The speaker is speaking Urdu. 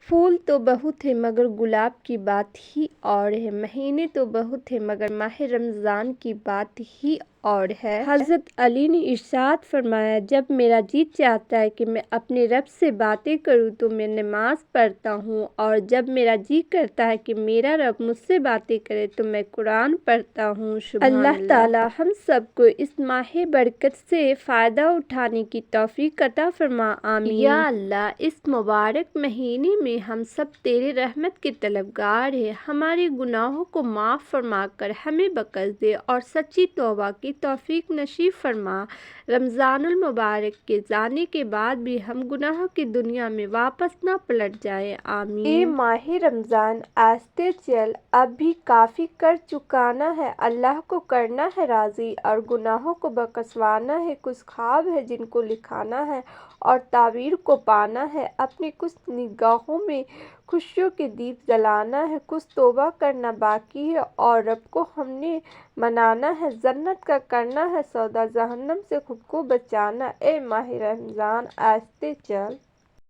پھول تو بہت ہیں مگر گلاب کی بات ہی اور ہے، مہینے تو بہت ہیں مگر ماہ رمضان کی بات ہی اور ہے۔ حضرت علی نے ارشاد فرمایا، جب میرا جی چاہتا ہے کہ میں اپنے رب سے باتیں کروں تو میں نماز پڑھتا ہوں، اور جب میرا جی کرتا ہے کہ میرا رب مجھ سے باتیں کرے تو میں قرآن پڑھتا ہوں۔ سبحان اللہ تعالیٰ ہم سب کو اس ماہ برکت سے فائدہ اٹھانے کی توفیق عطا فرما، آمین۔ یا اللہ، اس مبارک مہینے میں ہم سب تیرے رحمت کے طلبگار ہیں، ہمارے گناہوں کو معاف فرما کر ہمیں بخش دے اور سچی توبہ کی توفیق نصیب فرما۔ رمضان المبارک کے جانے کے بعد بھی ہم گناہوں کی دنیا میں واپس نہ پلٹ جائیں، آمین۔ اے ماہ رمضان، آہستہ چل، اب بھی کافی کر چکانا ہے، اللہ کو کرنا ہے راضی اور گناہوں کو بخشوانا ہے۔ کچھ خواب ہیں جن کو لکھانا ہے اور تعبیر کو پانا ہے، اپنی کچھ نگاہوں میں خوشیوں کے دیپ جلانا ہے، کچھ توبہ کرنا باقی ہے اور رب کو ہم نے منانا ہے، جنت کا کرنا ہے سودا، جہنم سے خود کو بچانا۔ اے ماہ رمضان، آہستہ چل۔